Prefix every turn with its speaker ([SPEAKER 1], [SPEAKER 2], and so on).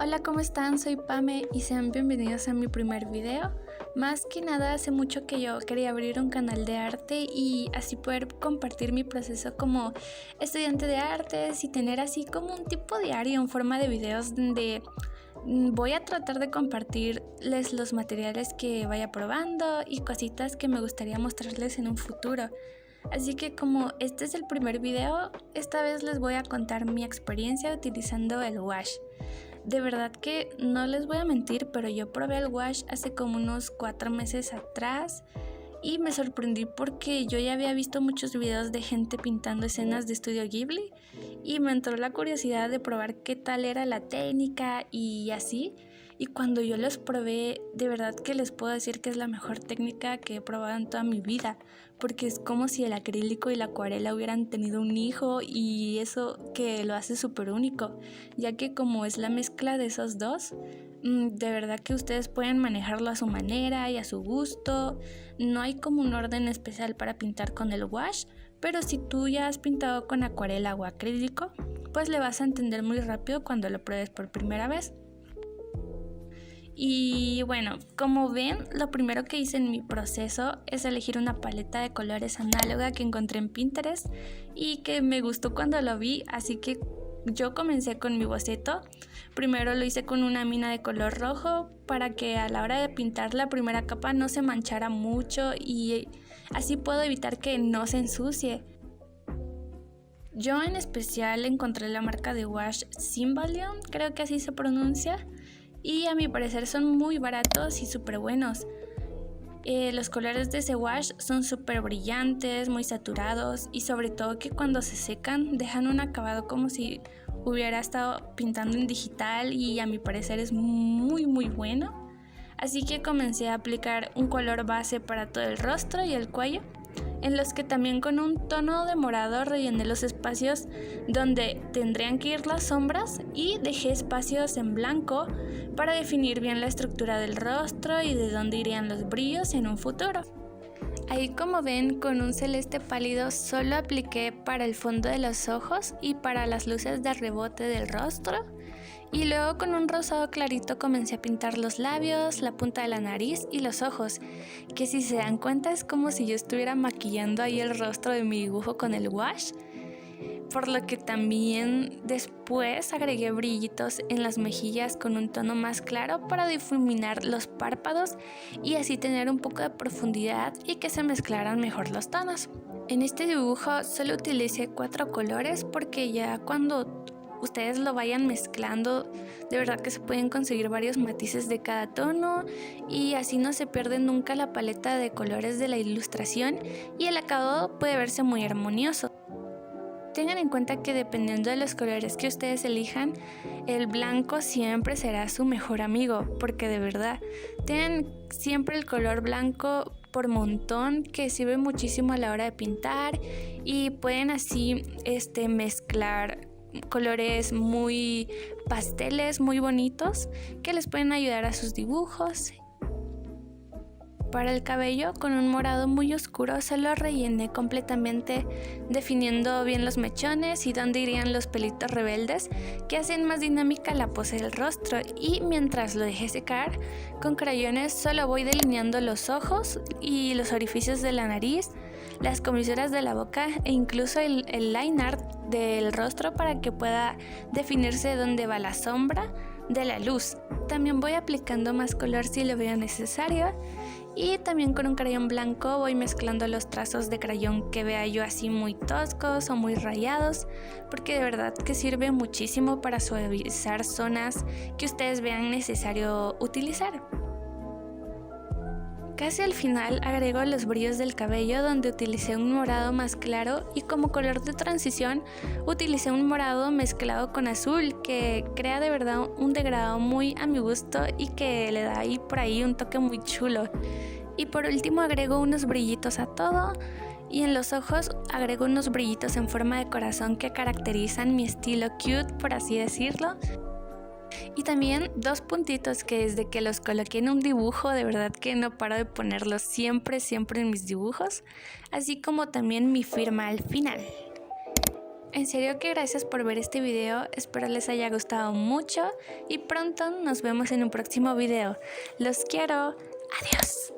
[SPEAKER 1] Hola, ¿cómo están? Soy Pame y sean bienvenidos a mi primer video. Más que nada, hace mucho que yo quería abrir un canal de arte y así poder compartir mi proceso como estudiante de artes y tener así como un tipo diario en forma de videos donde voy a tratar de compartirles los materiales que vaya probando y cositas que me gustaría mostrarles en un futuro. Así que como este es el primer video, esta vez les voy a contar mi experiencia utilizando el wash. De verdad que no les voy a mentir, pero yo probé el wash hace como unos 4 meses atrás y me sorprendí porque yo ya había visto muchos videos de gente pintando escenas de Estudio Ghibli y me entró la curiosidad de probar qué tal era la técnica y así. Y cuando yo los probé, de verdad que les puedo decir que es la mejor técnica que he probado en toda mi vida, porque es como si el acrílico y la acuarela hubieran tenido un hijo y eso que lo hace súper único, ya que como es la mezcla de esos dos, de verdad que ustedes pueden manejarlo a su manera y a su gusto. No hay como un orden especial para pintar con el wash, pero si tú ya has pintado con acuarela o acrílico, pues le vas a entender muy rápido cuando lo pruebes por primera vez. Y bueno, como ven, lo primero que hice en mi proceso es elegir una paleta de colores análoga que encontré en Pinterest y que me gustó cuando lo vi, así que yo comencé con mi boceto. Primero lo hice con una mina de color rojo para que a la hora de pintar la primera capa no se manchara mucho y así puedo evitar que no se ensucie. Yo en especial encontré la marca de wash Symbolium, creo que así se pronuncia, y a mi parecer son muy baratos y súper buenos. Los colores de ese wash son súper brillantes, muy saturados y sobre todo que cuando se secan dejan un acabado como si hubiera estado pintando en digital y a mi parecer es muy bueno. Así que comencé a aplicar un color base para todo el rostro y el cuello, en los que también con un tono de morado rellené los espacios donde tendrían que ir las sombras y dejé espacios en blanco para definir bien la estructura del rostro y de dónde irían los brillos en un futuro. Ahí, como ven, con un celeste pálido solo apliqué para el fondo de los ojos y para las luces de rebote del rostro. Y luego con un rosado clarito comencé a pintar los labios, la punta de la nariz y los ojos, que si se dan cuenta es como si yo estuviera maquillando ahí el rostro de mi dibujo con el wash. Por lo que también después agregué brillitos en las mejillas con un tono más claro para difuminar los párpados y así tener un poco de profundidad y que se mezclaran mejor los tonos. En este dibujo solo utilicé 4 colores porque ya cuando ustedes lo vayan mezclando, de verdad que se pueden conseguir varios matices de cada tono y así no se pierde nunca la paleta de colores de la ilustración y el acabado puede verse muy armonioso. Tengan en cuenta que dependiendo de los colores que ustedes elijan, el blanco siempre será su mejor amigo, porque de verdad, tengan siempre el color blanco por montón que sirve muchísimo a la hora de pintar y pueden así mezclar colores muy pasteles, muy bonitos que les pueden ayudar a sus dibujos. Para el cabello, con un morado muy oscuro, solo rellené completamente definiendo bien los mechones y dónde irían los pelitos rebeldes que hacen más dinámica la pose del rostro, y mientras lo dejé secar, con crayones solo voy delineando los ojos y los orificios de la nariz, las comisuras de la boca e incluso el line art del rostro para que pueda definirse dónde va la sombra de la luz. También voy aplicando más color si lo veo necesario y también con un crayón blanco voy mezclando los trazos de crayón que vea yo así muy toscos o muy rayados, porque de verdad que sirve muchísimo para suavizar zonas que ustedes vean necesario utilizar. Casi al final agrego los brillos del cabello, donde utilicé un morado más claro y como color de transición utilicé un morado mezclado con azul que crea de verdad un degradado muy a mi gusto y que le da ahí por ahí un toque muy chulo. Y por último agrego unos brillitos a todo y en los ojos agrego unos brillitos en forma de corazón que caracterizan mi estilo cute, por así decirlo. Y también 2 puntitos que desde que los coloqué en un dibujo, de verdad que no paro de ponerlos siempre en mis dibujos, así como también mi firma al final. En serio que gracias por ver este video, espero les haya gustado mucho y pronto nos vemos en un próximo video. Los quiero, adiós.